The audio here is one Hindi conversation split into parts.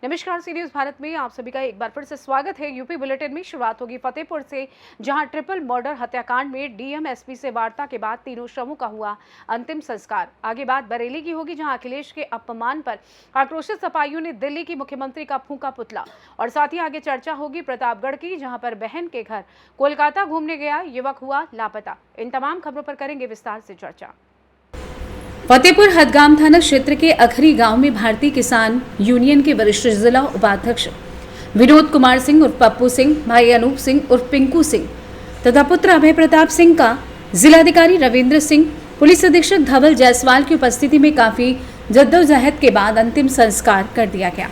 नमस्कार, सी न्यूज़ भारत में आप सभी का एक बार फिर से स्वागत है। यूपी बुलेटिन में शुरुआत होगी फतेहपुर से, जहां ट्रिपल मर्डर हत्याकांड में डीएम एसपी से वार्ता के बाद तीनों शवों का हुआ अंतिम संस्कार। आगे बात बरेली की होगी, जहां अखिलेश के अपमान पर आक्रोशित सपाइयों ने दिल्ली की मुख्यमंत्री का फूंका पुतला। और साथ ही आगे चर्चा होगी प्रतापगढ़ की, जहाँ पर बहन के घर कोलकाता घूमने गया युवक हुआ लापता। इन तमाम खबरों पर करेंगे विस्तार से चर्चा। फतेहपुर हदगाम थाना क्षेत्र के अखरी गांव में भारतीय किसान यूनियन के वरिष्ठ जिला उपाध्यक्ष विनोद कुमार सिंह उर्फ पप्पू सिंह, भाई अनूप सिंह उर्फ पिंकू सिंह तथा पुत्र अभय प्रताप सिंह का जिलाधिकारी रविंद्र सिंह, पुलिस अधीक्षक धवल जायसवाल की उपस्थिति में काफी जद्दोजहद के बाद अंतिम संस्कार कर दिया गया।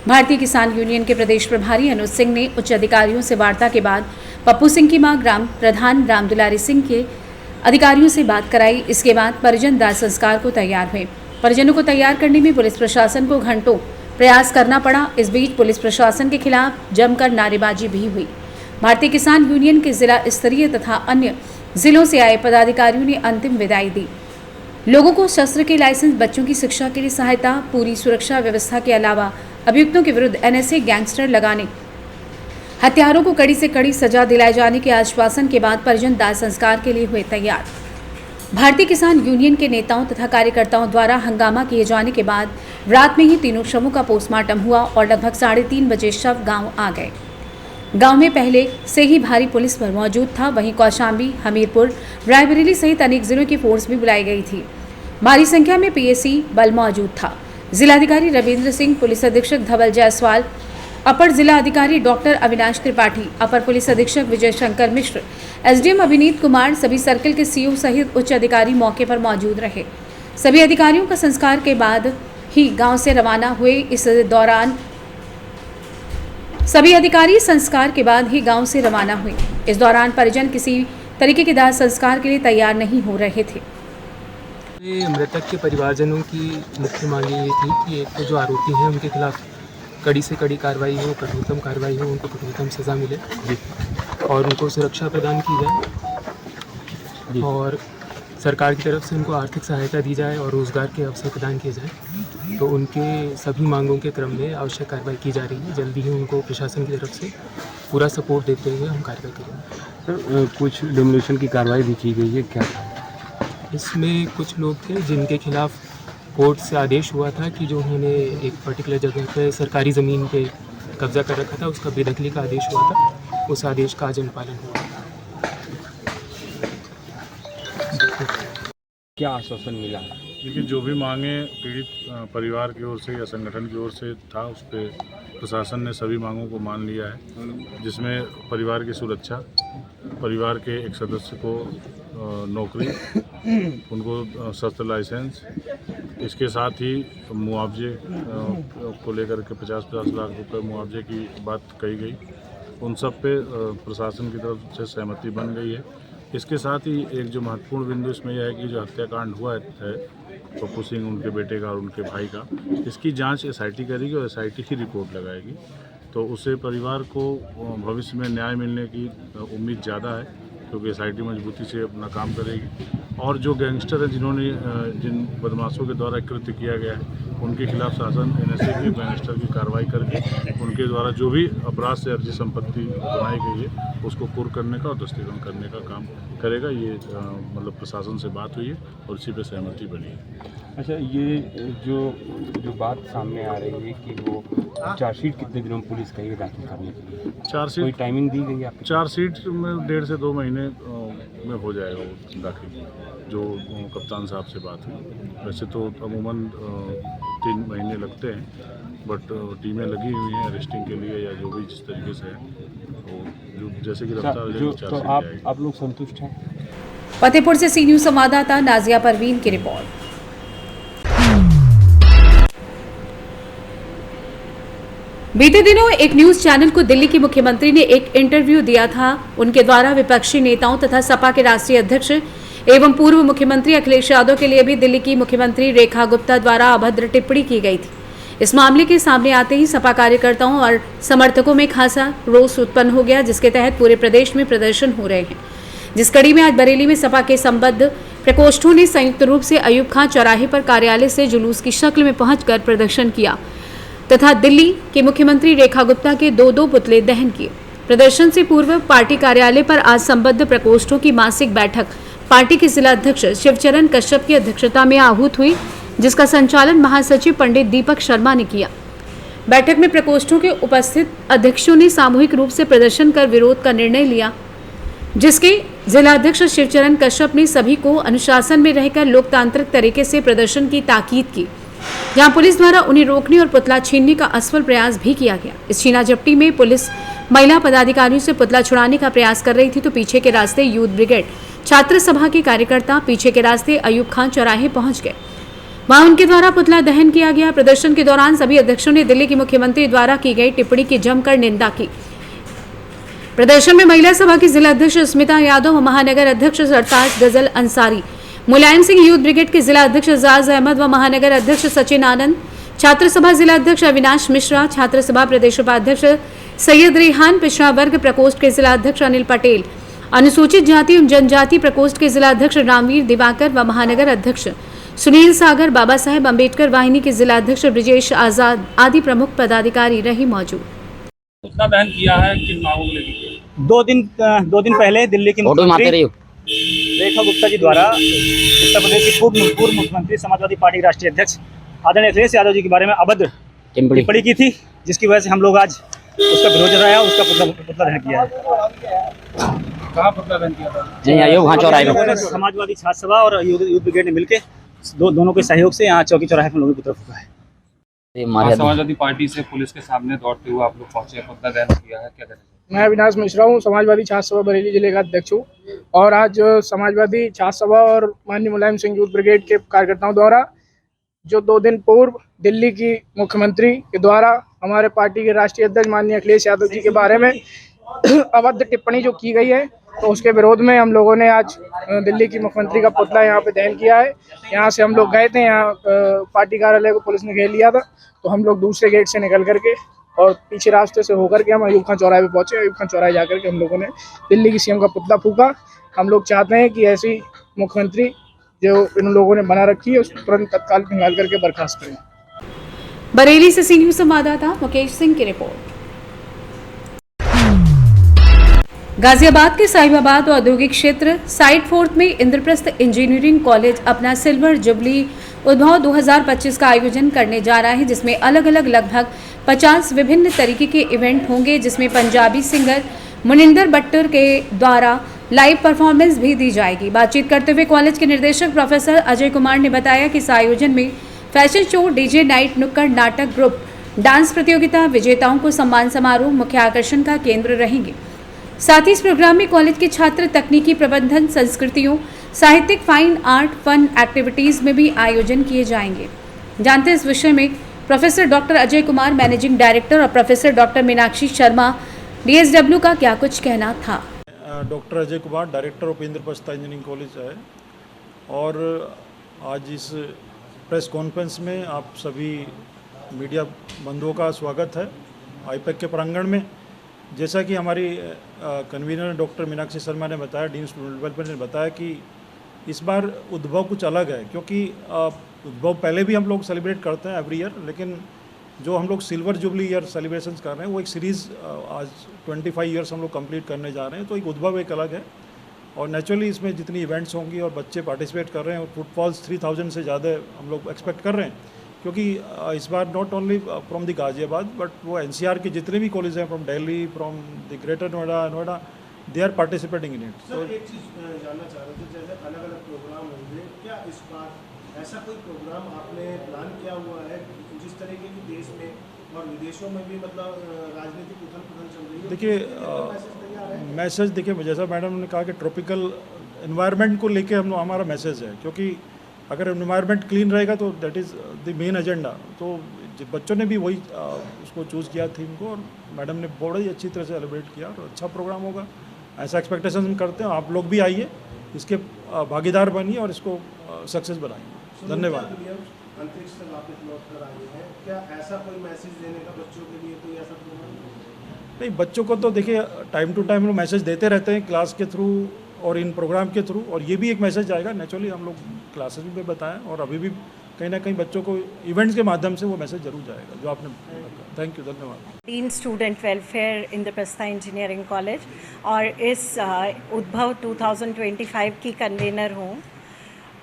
भारतीय किसान यूनियन के प्रदेश प्रभारी अनुज सिंह ने उच्च अधिकारियों से वार्ता के बाद पप्पू सिंह की मां ग्राम प्रधान राम दुलारी सिंह के अधिकारियों से बात कराई। इसके बाद परिजन दाह संस्कार को तैयार हुए। परिजनों को तैयार करने में पुलिस प्रशासन को घंटों प्रयास करना पड़ा। इस बीच पुलिस प्रशासन के खिलाफ जमकर नारेबाजी भी हुई। भारतीय किसान यूनियन के जिला स्तरीय तथा अन्य जिलों से आए पदाधिकारियों ने अंतिम विदाई दी। लोगों को शस्त्र के लाइसेंस, बच्चों की शिक्षा के लिए सहायता, पूरी सुरक्षा व्यवस्था के अलावा अभियुक्तों के विरुद्ध एनएसए गैंगस्टर लगाने, हत्यारों को कड़ी से कड़ी सजा दिलाए जाने के आश्वासन के बाद परिजन दाह संस्कार के लिए हुए तैयार। भारतीय किसान यूनियन के नेताओं तथा कार्यकर्ताओं द्वारा हंगामा किए जाने के बाद रात में ही तीनों शवों का पोस्टमार्टम हुआ और लगभग 3:30 बजे शव गांव आ गए। गांव में पहले से ही भारी पुलिस बल मौजूद था। वहीं कौशाम्बी, हमीरपुर, रायबरेली सहित अनेक जिलों की फोर्स भी बुलाई गई थी। भारी संख्या में पीएसी बल मौजूद था। जिलाधिकारी रविंद्र सिंह, पुलिस अधीक्षक धवल जायसवाल, अपर जिला अधिकारी डॉक्टर अविनाश त्रिपाठी, अपर पुलिस अधीक्षक विजय शंकर मिश्र, एसडीएम अभिनीत कुमार, सभी सर्किल के सीओ सहित उच्च अधिकारी मौके पर मौजूद रहे। सभी अधिकारियों का संस्कार के बाद ही गांव से रवाना हुए। इस दौरान सभी अधिकारी संस्कार के बाद ही गांव से रवाना हुए। इस दौरान परिजन किसी तरीके के दाह संस्कार के लिए तैयार नहीं हो रहे थे। मृतक के परिवारजनों की मुख्य मांग ये थी कि एक तो जो आरोपी हैं उनके खिलाफ कड़ी से कड़ी कार्रवाई हो, कठोरतम कार्रवाई हो, उनको कठोरतम सज़ा मिले और उनको सुरक्षा प्रदान की जाए और सरकार की तरफ से उनको आर्थिक सहायता दी जाए और रोज़गार के अवसर प्रदान किए जाए। तो उनके सभी मांगों के क्रम में आवश्यक कार्रवाई की जा रही है। जल्दी ही उनको प्रशासन की तरफ से पूरा सपोर्ट देते हुए हम कार्रवाई करेंगे। सर, कुछ डिमोलिशन की कार्रवाई भी की गई है क्या? इसमें कुछ लोग थे जिनके खिलाफ कोर्ट से आदेश हुआ था कि जो उन्होंने एक पर्टिकुलर जगह पे सरकारी ज़मीन पे कब्जा कर रखा था, उसका बेदखली का आदेश हुआ था। उस आदेश का आज अनुपालन हुआ। क्या आश्वासन मिला? देखिए, जो भी मांगे पीड़ित परिवार की ओर से या संगठन की ओर से था, उस पर प्रशासन ने सभी मांगों को मान लिया है, जिसमें परिवार की सुरक्षा, परिवार के एक सदस्य को नौकरी, उनको शस्त्र लाइसेंस, इसके साथ ही मुआवजे को लेकर के 50-50 लाख रुपए मुआवजे की बात कही गई। उन सब पे प्रशासन की तरफ से सहमति बन गई है। इसके साथ ही एक जो महत्वपूर्ण बिंदु इसमें यह है कि जो हत्याकांड हुआ है पप्पू सिंह, उनके बेटे का और उनके भाई का, इसकी जांच एसआईटी करेगी और एसआईटी ही रिपोर्ट लगाएगी। तो उससे परिवार को भविष्य में न्याय मिलने की उम्मीद ज़्यादा है, क्योंकि एसआईटी मजबूती से अपना काम करेगी। और जो गैंगस्टर हैं जिन्होंने जिन बदमाशों के द्वारा कृत्य किया गया है, उनके खिलाफ शासन एनएसए की गैंगस्टर की कार्रवाई करके उनके द्वारा जो भी अपराध से अर्जित संपत्ति बनाई गई है उसको कुर्क करने का और दस्तीकरण करने का काम करेगा। ये मतलब प्रशासन से बात हुई है और इसी पे सहमति बनी है। अच्छा, ये जो बात सामने आ रही है कि वो चार्जशीट कितने दिनों में पुलिस कहेगी दाखिल करने के लिए? चार्जशीट कोई टाइमिंग दी गई है आपको? चार्जशीट में 1.5 से 2 महीने में हो जाएगा वो दाखिल, जो कप्तान साहब से बात हुई। वैसे तो अमूमन 3 महीने लगते हैं, बट टीमें लगी हुई हैं अरेस्टिंग के लिए या जो भी जिस तरीके से है, तो जैसे कि रफ्तार। तो आप लोग संतुष्ट हैं? फतेहपुर से सी न्यूज़ संवाददाता नाजिया परवीन की रिपोर्ट। बीते दिनों एक न्यूज चैनल को दिल्ली की मुख्यमंत्री ने एक इंटरव्यू दिया था। उनके द्वारा विपक्षी नेताओं तथा सपा के राष्ट्रीय अध्यक्ष एवं पूर्व मुख्यमंत्री अखिलेश यादव के लिए भी दिल्ली की मुख्यमंत्री रेखा गुप्ता द्वारा अभद्र टिप्पणी की गई थी। इस मामले के सामने आते ही सपा कार्यकर्ताओं और समर्थकों में खासा रोष उत्पन्न हो गया, जिसके तहत पूरे प्रदेश में प्रदर्शन हो रहे हैं। जिस कड़ी में आज बरेली में सपा के संबद्ध प्रकोष्ठों ने संयुक्त रूप से अयूब खान चौराहे पर कार्यालय से जुलूस की शक्ल में पहुंचकर प्रदर्शन किया तथा दिल्ली के मुख्यमंत्री रेखा गुप्ता के दो पुतले दहन किए। प्रदर्शन से पूर्व पार्टी कार्यालय पर आज संबद्ध प्रकोष्ठों की मासिक बैठक पार्टी के जिला अध्यक्ष शिवचरण कश्यप की अध्यक्षता में आहूत हुई, जिसका संचालन महासचिव पंडित दीपक शर्मा ने किया। बैठक में प्रकोष्ठों के उपस्थित अध्यक्षों ने सामूहिक रूप से प्रदर्शन कर विरोध का निर्णय लिया, जिसके जिला अध्यक्ष शिवचरण कश्यप ने सभी को अनुशासन में रहकर लोकतांत्रिक तरीके से प्रदर्शन की ताकीद की, जहां पुलिस द्वारा उन्हें रोकने और पुतला छीनने का असफल प्रयास भी किया गया। इस छीना झपटी में पुलिस महिला पदाधिकारियों से पुतला छुड़ाने का प्रयास कर रही थी तो पीछे के रास्ते यूथ ब्रिगेड छात्र सभा के कार्यकर्ता पीछे के रास्ते अयूब खान चौराहे पहुंच गए। वहां उनके द्वारा पुतला दहन किया गया। प्रदर्शन के दौरान सभी अध्यक्षों ने दिल्ली के मुख्यमंत्री द्वारा की गई टिप्पणी की जमकर निंदा की। प्रदर्शन में महिला सभा की जिला अध्यक्ष स्मिता यादव, महानगर अध्यक्ष सरताज गजल अंसारी, मुलायम सिंह यूथ ब्रिगेड के जिला अध्यक्ष एजाज अहमद व महानगर अध्यक्ष सचिन आनंद, छात्र सभा जिला अध्यक्ष अविनाश मिश्रा, छात्र सभा प्रदेश उपाध्यक्ष सैयद रेहान, पिछड़ा वर्ग प्रकोष्ठ के जिला अध्यक्ष अनिल पटेल, अनुसूचित जाति एवं जनजाति प्रकोष्ठ के जिला अध्यक्ष रामवीर दिवाकर व महानगर अध्यक्ष सुनील सागर, बाबा साहेब अम्बेडकर वाहिनी के जिला अध्यक्ष ब्रिजेश आजाद आदि प्रमुख पदाधिकारी रहे मौजूद। पुतला दहन किया है, किन मांगों को लेकर? दो दिन पहले दिल्ली की मुख्यमंत्री रेखा गुप्ता जी द्वारा उत्तर प्रदेश के पूर्व मुख्यमंत्री समाजवादी पार्टी के राष्ट्रीय अध्यक्ष आदरणीय अखिलेश यादव जी के बारे में अभद्र टिप्पणी की थी, जिसकी वजह से हम लोग आज उसका विरोध जताया, उसका पुतला दहन किया है। कहाँ पुतला दहन किया था? समाजवादी छात्र सभा और यूथ ब्रिगेड ने मिलकर दोनों के सहयोग से यहाँ चौकी चौराहे पर लोगों की पुतला फूका है। समाजवादी पार्टी से पुलिस के सामने दौड़ते हुए आप लोग पहुंचे, पुतला दहन किया है, क्या करेंगे? मैं अविनाश मिश्रा हूँ, समाजवादी छात्र सभा बरेली जिले का अध्यक्ष हूँ और आज समाजवादी छात्र सभा और माननीय मुलायम सिंह यूथ ब्रिगेड के कार्यकर्ताओं द्वारा जो 2 दिन पूर्व दिल्ली की मुख्यमंत्री के द्वारा हमारे पार्टी के राष्ट्रीय अध्यक्ष माननीय अखिलेश यादव जी के बारे में अभद्र टिप्पणी जो की गई है, तो उसके विरोध में हम लोगों ने आज दिल्ली की मुख्यमंत्री का पुतला यहाँ पे दहन किया है। यहाँ से हम लोग गए थे, यहाँ पार्टी कार्यालय को पुलिस ने घेर लिया था, तो हम लोग दूसरे गेट से निकल करके और पीछे रास्ते से होकर के हम अयूब खान चौराहे पे पहुंचे। अयूब खान चौराहे जाकर के हम लोगों ने दिल्ली की सीएम का पुतला फूका। हम लोग चाहते हैं कि ऐसी मुख्यमंत्री जो इन लोगों ने बना रखी है उसको तुरंत तत्काल निकाल करके बर्खास्त करें। बरेली से सी न्यूज संवाददाता मुकेश सिंह की रिपोर्ट। गाजियाबाद के साहिबाबाद औद्योगिक क्षेत्र साइट 4 में इंद्रप्रस्थ इंजीनियरिंग कॉलेज अपना सिल्वर जुबली उद्भव 2025 का आयोजन करने जा रहा है, जिसमें अलग अलग लगभग 50 विभिन्न तरीके के इवेंट होंगे, जिसमें पंजाबी सिंगर मुनिंदर बट्टर के द्वारा लाइव परफॉर्मेंस भी दी जाएगी। बातचीत करते हुए कॉलेज के निदेशक प्रोफेसर अजय कुमार ने बताया कि इस आयोजन में फैशन शो, डीजे नाइट, नुक्कड़ नाटक, ग्रुप डांस प्रतियोगिता, विजेताओं को सम्मान समारोह मुख्य आकर्षण का केंद्र रहेंगे। साथ ही इस प्रोग्राम में कॉलेज के छात्र तकनीकी प्रबंधन, संस्कृतियों, साहित्यिक, फाइन आर्ट, फन एक्टिविटीज में भी आयोजन किए जाएंगे। जानते हैं इस विषय में professor doctor Ajay Kumar, managing director, और professor doctor Meenakshi Sharma, DSW का क्या कुछ कहना था। Doctor Ajay Kumar, director of Indraprastha engineering college है, और आज इस प्रेस कॉन्फ्रेंस में आप सभी मीडिया बंधुओं का स्वागत है आईपैक के प्रांगण में। जैसा कि हमारी कन्वीनर डॉक्टर मीनाक्षी शर्मा ने बताया, डीन स्टूडेंट डेवलपमेंट ने बताया कि इस बार उद्भव कुछ अलग है, क्योंकि उद्भव पहले भी हम लोग सेलिब्रेट करते हैं एवरी ईयर, लेकिन जो हम लोग सिल्वर जुबली ईयर सेलिब्रेशंस कर रहे हैं वो एक सीरीज़ आज 25 ईयर्स हम लोग कंप्लीट करने जा रहे हैं, तो एक उद्भव एक अलग है। और नेचुरली इसमें जितनी इवेंट्स होंगी और बच्चे पार्टिसिपेट कर रहे हैं, और फुटफॉल्स 3000 से ज़्यादा हम लोग एक्सपेक्ट कर रहे हैं, क्योंकि इस बार not only from the Ghaziabad but वो NCR के जितने भी कॉलेज हैं, from Delhi, from the greater Noida, they are participating in it. Sir, एक चीज़ जानना चाह रहे थे, जैसे अलग अलग प्रोग्राम होंगे, क्या इस बार ऐसा कोई प्रोग्राम आपने प्लान किया हुआ है जिस तरीके की देश में और विदेशों में भी मतलब राजनीतिक उथल पुथल चल रही है? देखिए मैसेज देखिए, जैसा मैडम ने कहा कि ट्रॉपिकल एनवायरनमेंट को लेके हमारा मैसेज है, क्योंकि अगर एनवायरनमेंट क्लीन रहेगा तो that is the main agenda. तो बच्चों ने भी वही उसको चूज़ किया थीम को, और मैडम ने बड़ी अच्छी तरह से सेलिब्रेट किया, और अच्छा प्रोग्राम होगा ऐसा एक्सपेक्टेशन हम करते हैं। आप लोग भी आइए, इसके भागीदार बनिए और इसको सक्सेस बनाइए। धन्यवाद। अंतरिक्ष से वापस लौट कर आए हैं, क्या ऐसा कोई मैसेज देने का बच्चों के लिए कोई ऐसा प्रोग्राम? नहीं, बच्चों को तो देखिए टाइम टू टाइम लोग मैसेज देते रहते हैं क्लास के थ्रू, और इन प्रोग्राम के थ्रू, और ये भी एक मैसेज आएगा नेचुरली, हम लोग क्लासेस में बताएं और अभी भी कहीं ना कहीं बच्चों को इवेंट्स के माध्यम से वो मैसेज जरूर जाएगा जो आपने। थैंक यू, धन्यवाद। Tin student welfare Indraprastha engineering college और इस उद्भव 2025 की कन्वेनर हूँ।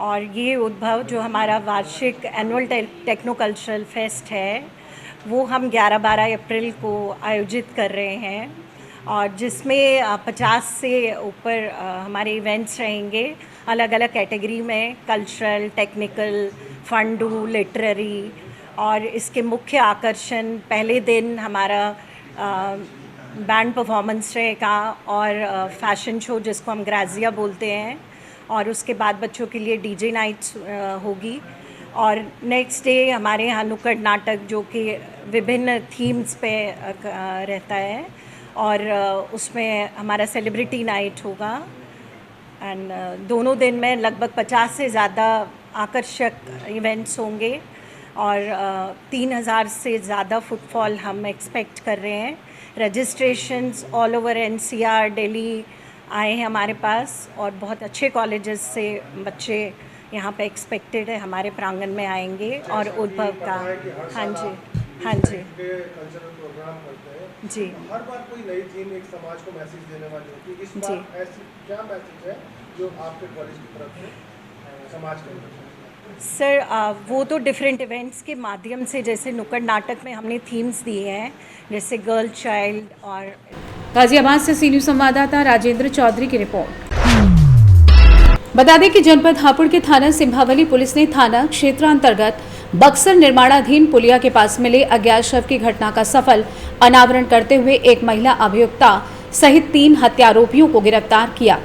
और ये उद्भव जो हमारा वार्षिक एनुअल टेक्नोकल्चरल फेस्ट है वो हम 11-12 अप्रैल को आयोजित कर रहे हैं और जिसमें 50 से ऊपर हमारे इवेंट्स रहेंगे अलग अलग कैटेगरी में, कल्चरल, टेक्निकल, फंडू, लिटरेरी। और इसके मुख्य आकर्षण, पहले दिन हमारा बैंड परफॉर्मेंस रहेगा और फैशन शो जिसको हम ग्राजिया बोलते हैं, और उसके बाद बच्चों के लिए डीजे नाइट्स होगी। और नेक्स्ट डे हमारे यहाँ नुक्कड़ नाटक जो कि विभिन्न थीम्स पे रहता है और उसमें हमारा सेलिब्रिटी नाइट होगा। एंड दोनों दिन में लगभग 50 से ज़्यादा आकर्षक इवेंट्स होंगे और 3000 से ज़्यादा फुटफॉल हम एक्सपेक्ट कर रहे हैं। Registrations all over NCR, Delhi आए हैं हमारे पास और बहुत अच्छे कॉलेजेस से बच्चे यहाँ पे एक्सपेक्टेड है हमारे प्रांगण में आएंगे और उद्भव का। हाँ जी, हाँ जी, कल्चरल प्रोग्राम करते हैं जी। हर बार कोई नई थीम एक समाज को मैसेज देने वाली होती है। इस बार ऐसी क्या मैसेज है जो आपके कॉलेज की तरफ से समाज के लिए? सर वो तो डिफरेंट इवेंट्स के माध्यम से, जैसे नुक्कड़ नाटक में हमने थीम्स दी हैं जैसे गर्ल चाइल्ड। और गाजियाबाद से सी न्यूज़ संवाददाता राजेंद्र चौधरी की रिपोर्ट। बता दें कि जनपद हापुड़ के थाना सिंभावली पुलिस ने थाना क्षेत्र अंतर्गत बक्सर निर्माणाधीन पुलिया के पास मिले अज्ञात शव की घटना का सफल अनावरण करते हुए एक महिला अभियुक्ता सहित 3 हत्यारोपियों को गिरफ्तार किया,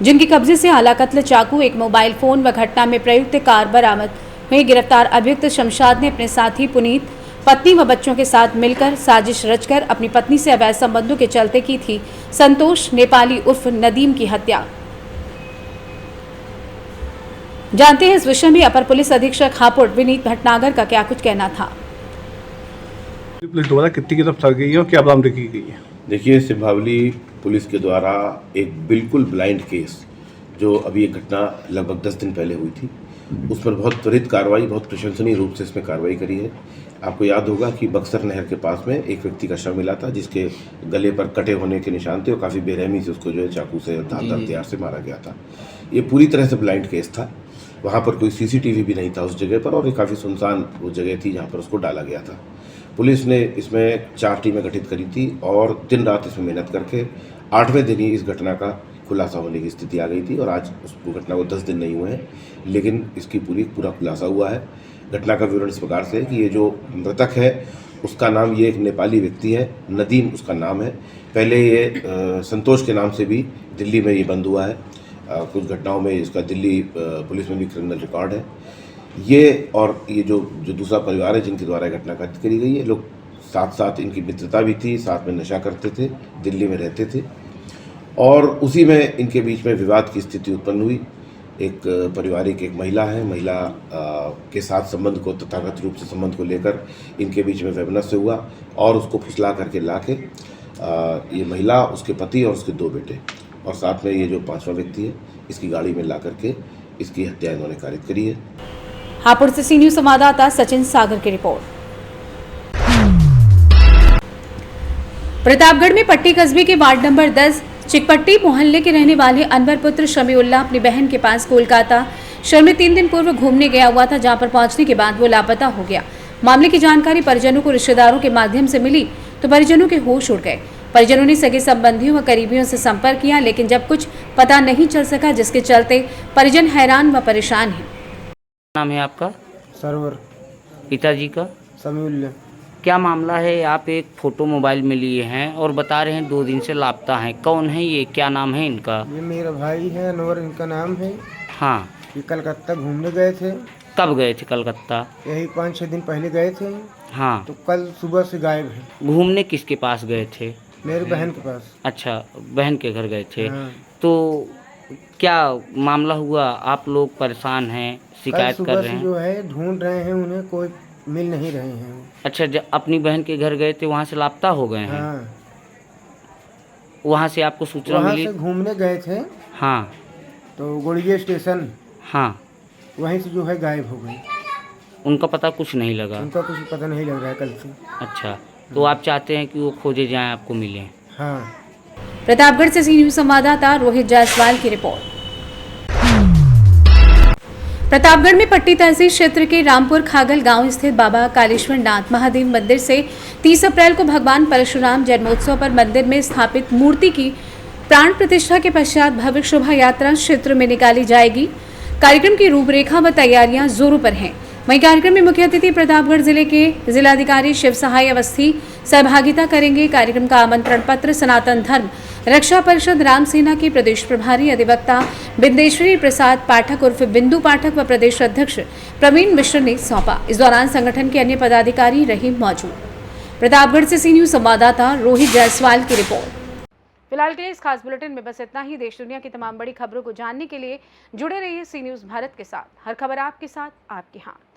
जिनके कब्जे से आला कत्ल चाकू, एक मोबाइल फोन व घटना में प्रयुक्त कार बरामद हुई। गिरफ्तार अभियुक्त शमशाद ने अपने साथी पुनीत, पत्नी व बच्चों के साथ मिलकर साजिश रचकर अपनी पत्नी से अवैध संबंधों के चलते की थी संतोष नेपाली उर्फ नदीम की हत्या। जानते हैं इस विषय में अपर पुलिस अधीक्षक हापुड़ विनीत भटनागर का क्या कुछ कहना था। पुलिस द्वारा कितनी की गिरफ्तार की गई है और क्या बरामदगी की गई है? देखिए, सिंभावली पुलिस के द्वारा एक बिल्कुल ब्लाइंड केस जो अभी एक घटना लगभग 10 दिन पहले हुई थी, उस पर बहुत त्वरित कार्रवाई, बहुत प्रशंसनीय रूप से इसमें कार्रवाई करी है। आपको याद होगा कि बक्सर नहर के पास में एक व्यक्ति का शव मिला था जिसके गले पर कटे होने के निशान थे और काफ़ी बेरहमी से उसको जो है चाकू से धारदार हथियार से मारा गया था। ये पूरी तरह से ब्लाइंड केस था। वहाँ पर कोई CCTV भी नहीं था उस जगह पर और ये काफ़ी सुनसान वो जगह थी जहाँ पर उसको डाला गया था। पुलिस ने इसमें 4 टीमें गठित करी थी और दिन रात इसमें मेहनत करके 8वें दिन ही इस घटना का खुलासा होने की स्थिति आ गई थी और आज उस घटना को 10 दिन नहीं हुए हैं, लेकिन इसकी पूरा खुलासा हुआ है। घटना का विवरण इस प्रकार से है कि ये जो मृतक है उसका नाम, ये एक नेपाली व्यक्ति है, नदीम उसका नाम है। पहले ये संतोष के नाम से भी दिल्ली में ये बंद हुआ है। कुछ घटनाओं में इसका दिल्ली पुलिस में भी क्रिमिनल रिकॉर्ड है। ये और ये जो दूसरा परिवार है जिनके द्वारा घटना घटित करी गई है, लोग साथ साथ इनकी मित्रता भी थी, साथ में नशा करते थे, दिल्ली में रहते थे और उसी में इनके बीच में विवाद की स्थिति उत्पन्न हुई। एक पारिवारिक एक महिला है, महिला के साथ संबंध को, तथागत रूप से संबंध को लेकर इनके बीच में वैमनस्य हुआ और उसको फुसला करके लाके ये महिला, उसके पति और उसके 2 बेटे और साथ में ये जो 5वां व्यक्ति है, इसकी गाड़ी में ला करके इसकी हत्या इन्होंने कारित करी है। हापुड़ से सी न्यूज़ संवाददाता सचिन सागर की रिपोर्ट। प्रतापगढ़ में पट्टी कस्बे के वार्ड नंबर 10 चिकपट्टी मोहल्ले के रहने वाले अनवर पुत्र शमीउल्लाह अपनी बहन के पास कोलकाता शहर में 3 दिन पूर्व घूमने गया हुआ था, जहां पर पहुंचने के बाद वो लापता हो गया। मामले की जानकारी परिजनों को रिश्तेदारों के माध्यम से मिली तो परिजनों के होश उड़ गए। परिजनों ने सगे संबंधियों व करीबियों से संपर्क किया, लेकिन जब कुछ पता नहीं चल सका, जिसके चलते परिजन हैरान व परेशान हैं। नाम है आपका? सरवर। पिताजी का? समीउल्लाह। क्या मामला है? आप एक फ़ोटो मोबाइल में लिए हैं और बता रहे हैं 2 दिन से लापता हैं। कौन है ये? क्या नाम है इनका? ये मेरा भाई है, अनवर इनका नाम है। हाँ। ये कलकत्ता घूमने गए थे। कब गए थे कलकत्ता? यही 5-6 दिन पहले गए थे। हाँ। तो कल सुबह से गायब है। घूमने किसके पास गए थे? मेरी बहन के पास। अच्छा, बहन के घर गए थे। हाँ। तो क्या मामला हुआ? आप लोग परेशान हैं, शिकायत कर रहे हैं? जो है ढूंढ रहे हैं, उन्हें कोई मिल नहीं रहे हैं। अच्छा, जब अपनी बहन के घर गए थे वहाँ से लापता हो गए हैं? हाँ। वहाँ से आपको सूचना मिली? वहाँ से घूमने गए थे। हाँ। तो गोड़िये स्टेशन हाँ। वहीं से जो है गायब हो गई। उनका पता कुछ नहीं लगा? उनका कुछ पता नहीं लग रहा है कल से। अच्छा, तो आप चाहते हैं कि वो खोजे जाएं, आपको मिलें? हाँ। प्रतापगढ़ से सी न्यूज संवाददाता रोहित जायसवाल की रिपोर्ट। प्रतापगढ़ में पट्टी तहसील क्षेत्र के रामपुर खागल गांव स्थित बाबा कालेश्वर नाथ महादेव मंदिर से 30 अप्रैल को भगवान परशुराम जन्मोत्सव पर मंदिर में स्थापित मूर्ति की प्राण प्रतिष्ठा के पश्चात भव्य शोभा यात्रा क्षेत्र में निकाली जाएगी। कार्यक्रम की रूपरेखा व तैयारियां जोरों पर हैं। वहीं कार्यक्रम में मुख्य अतिथि प्रतापगढ़ जिले के जिलाधिकारी शिव सहाय अवस्थी सहभागिता करेंगे। कार्यक्रम का आमंत्रण पत्र सनातन धर्म रक्षा परिषद राम सेना के प्रदेश प्रभारी अधिवक्ता बिंदेश्वरी प्रसाद पाठक उर्फ बिंदु पाठक व प्रदेश अध्यक्ष प्रवीण मिश्र ने सौंपा। इस दौरान संगठन के अन्य पदाधिकारी रहे मौजूद। प्रतापगढ़ से सी न्यूज संवाददाता रोहित जायसवाल की रिपोर्ट। फिलहाल के लिए इस खास बुलेटिन में बस इतना ही। देश दुनिया की तमाम बड़ी खबरों को जानने के लिए जुड़े रहिए सी न्यूज भारत के साथ। हर खबर आपके साथ, आपके हाथ।